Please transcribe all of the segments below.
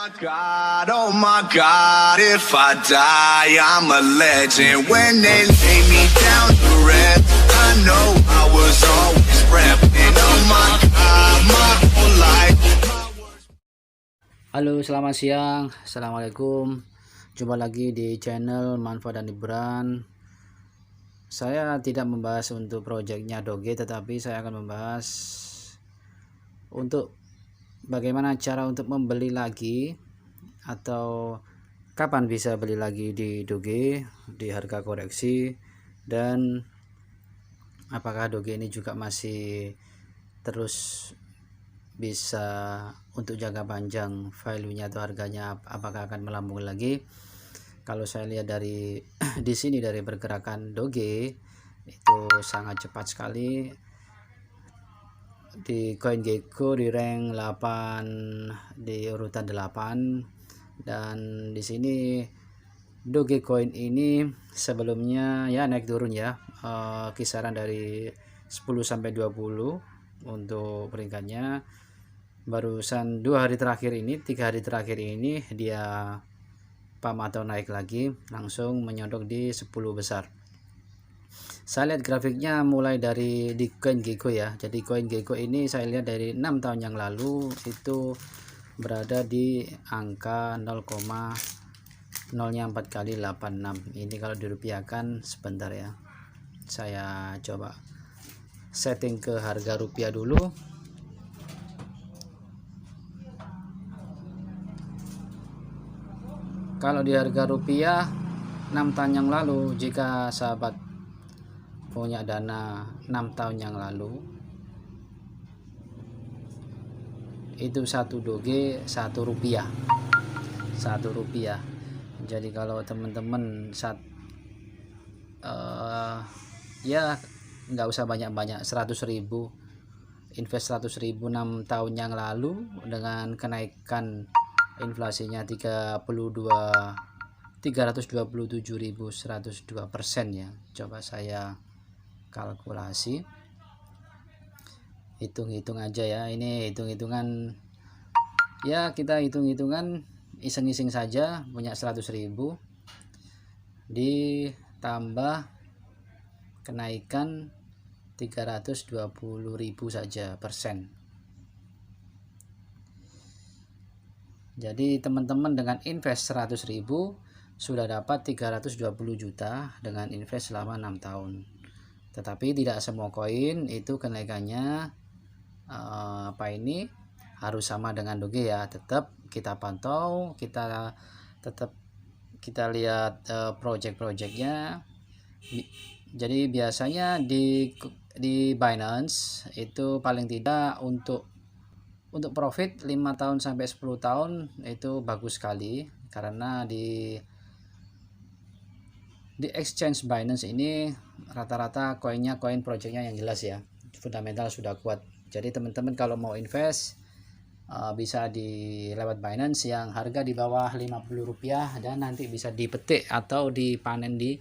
Oh my God, if I die, I'm a legend. When they lay me down to rest, I know I was always repping. Oh my God, my whole life. Halo, selamat siang. Assalamualaikum. Jumpa lagi di channel Manfaat dan Hiburan. Saya tidak membahas untuk proyeknya Doge, tetapi saya akan membahas untuk bagaimana cara untuk membeli lagi atau kapan bisa beli lagi di Doge di harga koreksi, dan apakah Doge ini juga masih terus bisa untuk jangka panjang value-nya atau harganya apakah akan melambung lagi. Kalau saya lihat dari di sini dari pergerakan Doge itu sangat cepat sekali. Di CoinGecko di rank 8 di urutan 8, dan di sini Dogecoin ini sebelumnya ya naik turun ya, kisaran dari 10 sampai 20 untuk peringkatnya. Barusan 2 hari terakhir ini, 3 hari terakhir ini dia pump atau naik lagi, langsung menyodok di 10 besar. Saya lihat grafiknya mulai dari di CoinGecko ya. Jadi CoinGecko ini saya lihat dari 6 tahun yang lalu itu berada di angka 0,0-nya 4 kali 86. Ini kalau dirupiahkan sebentar ya. Saya coba setting ke harga rupiah dulu. Kalau di harga rupiah 6 tahun yang lalu, jika sahabat punya dana 6 tahun yang lalu, itu 1 Doge 1 rupiah. 1 rupiah. Jadi kalau teman-teman ya nggak usah banyak-banyak, 100.000 invest 100.000 6 tahun yang lalu dengan kenaikan inflasinya 327.102% ya. Coba saya kalkulasi, hitung-hitung aja ya. Ini hitung-hitungan ya, kita hitung-hitungan iseng-iseng saja. Punya 100.000 ditambah kenaikan 320.000 saja persen. Jadi teman-teman dengan invest 100.000 sudah dapat 320 juta dengan invest selama 6 tahun. Tetapi tidak semua koin itu kenaikannya harus sama dengan Doge ya. Tetap kita pantau, kita lihat project-projectnya. Jadi biasanya di Binance itu paling tidak untuk profit 5 tahun sampai 10 tahun itu bagus sekali, karena di exchange Binance ini rata-rata koin projectnya yang jelas ya, fundamental sudah kuat. Jadi teman-teman kalau mau invest bisa di lewat Binance yang harga di bawah Rp50 dan nanti bisa dipetik atau dipanen di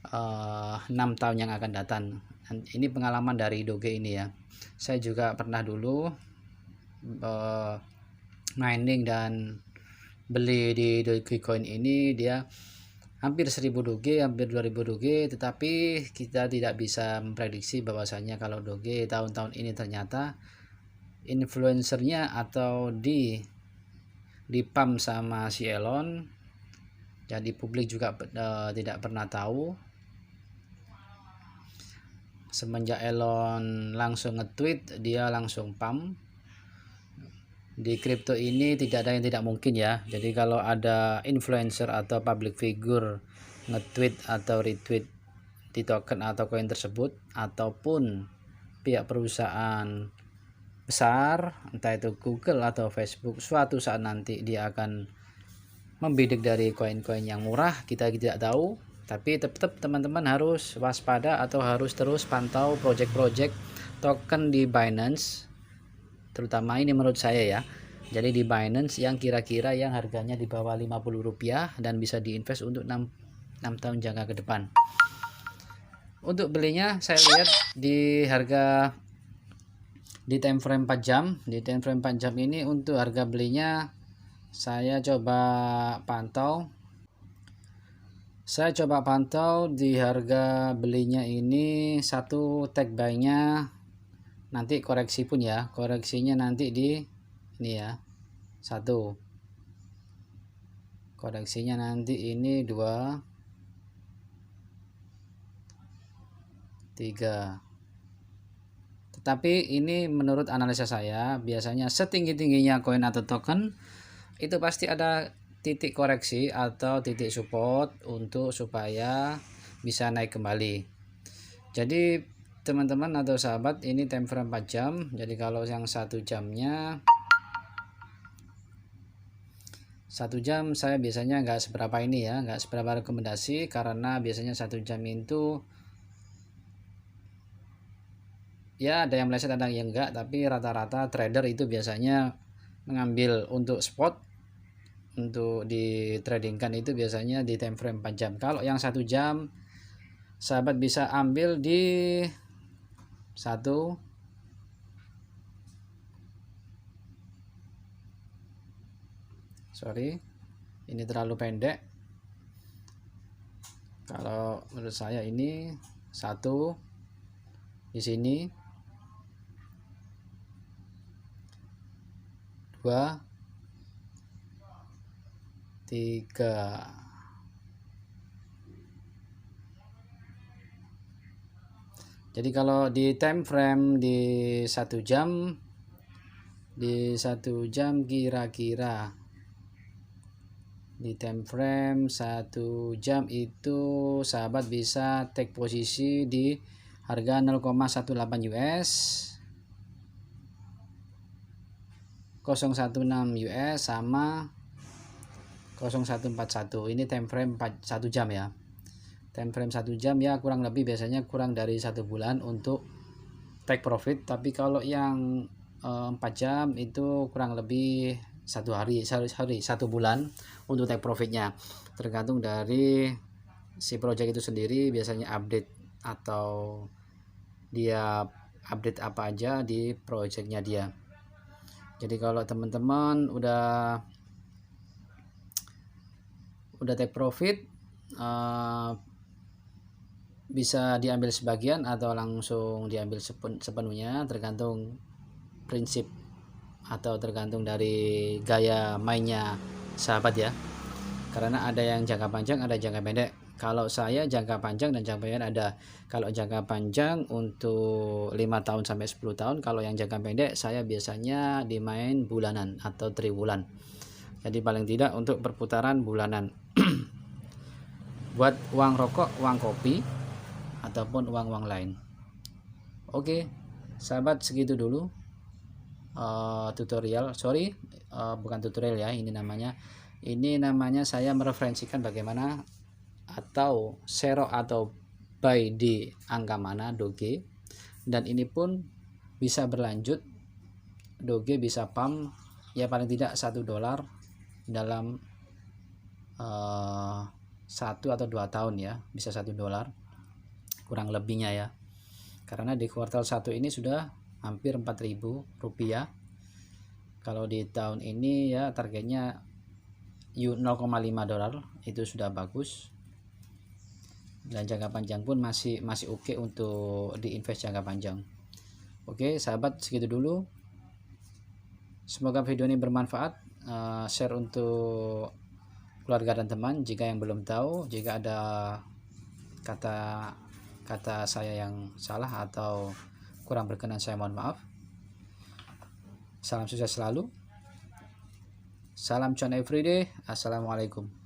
6 tahun yang akan datang. Dan ini pengalaman dari Doge ini ya. Saya juga pernah dulu mining dan beli di Dogecoin ini, dia hampir 1000 Doge, hampir 2000 Doge, tetapi kita tidak bisa memprediksi bahwasanya kalau Doge tahun-tahun ini ternyata influencernya atau di pump sama si Elon, jadi publik juga tidak pernah tahu. Semenjak Elon langsung nge-tweet, dia langsung pump. Di kripto ini tidak ada yang tidak mungkin ya. Jadi kalau ada influencer atau public figure nge-tweet atau retweet di token atau koin tersebut, ataupun pihak perusahaan besar, entah itu Google atau Facebook, suatu saat nanti dia akan membidik dari koin-koin yang murah, kita tidak tahu. Tapi tetap teman-teman harus waspada atau harus terus pantau project-project token di Binance, terutama ini menurut saya ya. Jadi di Binance yang kira-kira yang harganya di bawah Rp50 dan bisa diinvest untuk 6 tahun jangka ke depan. Untuk belinya saya lihat di harga di time frame 4 jam. Di time frame 4 jam ini untuk harga belinya Saya coba pantau di harga belinya ini, satu tag buy-nya nanti koreksi pun ya, koreksinya nanti di ini ya, satu koreksinya nanti ini 2 3. Tetapi ini menurut analisa saya, biasanya setinggi-tingginya koin atau token itu pasti ada titik koreksi atau titik support untuk supaya bisa naik kembali. Jadi teman-teman atau sahabat, ini time frame 4 jam. Jadi kalau yang 1 jamnya, 1 jam saya biasanya nggak seberapa ini ya, nggak seberapa rekomendasi, karena biasanya 1 jam itu ya ada yang meleset ada yang enggak, tapi rata-rata trader itu biasanya mengambil untuk spot, untuk di tradingkan itu biasanya di time frame 4 jam. Kalau yang 1 jam sahabat bisa ambil di ini terlalu pendek. Kalau menurut saya ini 1 di sini, 2 3. Jadi kalau di time frame di 1 jam, kira-kira di time frame 1 jam itu sahabat bisa take posisi di harga 0,18 US, 016 US sama 0141. Ini time frame 1 jam ya. Time frame 1 jam ya kurang lebih biasanya kurang dari 1 bulan untuk take profit. Tapi kalau yang 4 jam itu kurang lebih 1 bulan untuk take profitnya. Tergantung dari si project itu sendiri, biasanya update atau dia update apa aja di projectnya dia. Jadi kalau teman-teman udah take profit, bisa diambil sebagian atau langsung diambil sepenuhnya, tergantung prinsip atau tergantung dari gaya mainnya sahabat ya. Karena ada yang jangka panjang, ada jangka pendek. Kalau saya jangka panjang dan jangka pendek ada. Kalau jangka panjang untuk 5 tahun sampai 10 tahun, kalau yang jangka pendek saya biasanya dimain bulanan atau triwulan. Jadi paling tidak untuk perputaran bulanan. Buat uang rokok, uang kopi, ataupun uang-uang lain. Oke, sahabat, segitu dulu tutorial. Bukan tutorial ya, ini namanya saya mereferensikan bagaimana atau sero atau buy di angka mana Doge, dan ini pun bisa berlanjut. Doge bisa pump ya paling tidak $1 dalam 1 atau 2 tahun ya, bisa $1 kurang lebihnya ya, karena di kuartal 1 ini sudah hampir Rp4.000. Kalau di tahun ini ya targetnya $0,5 itu sudah bagus, dan jangka panjang pun masih oke untuk diinvest jangka panjang. Oke sahabat, segitu dulu, semoga video ini bermanfaat. Share untuk keluarga dan teman jika yang belum tahu. Jika ada kata saya yang salah atau kurang berkenan, saya mohon maaf. Salam sukses selalu, salam cuan everyday. Assalamualaikum.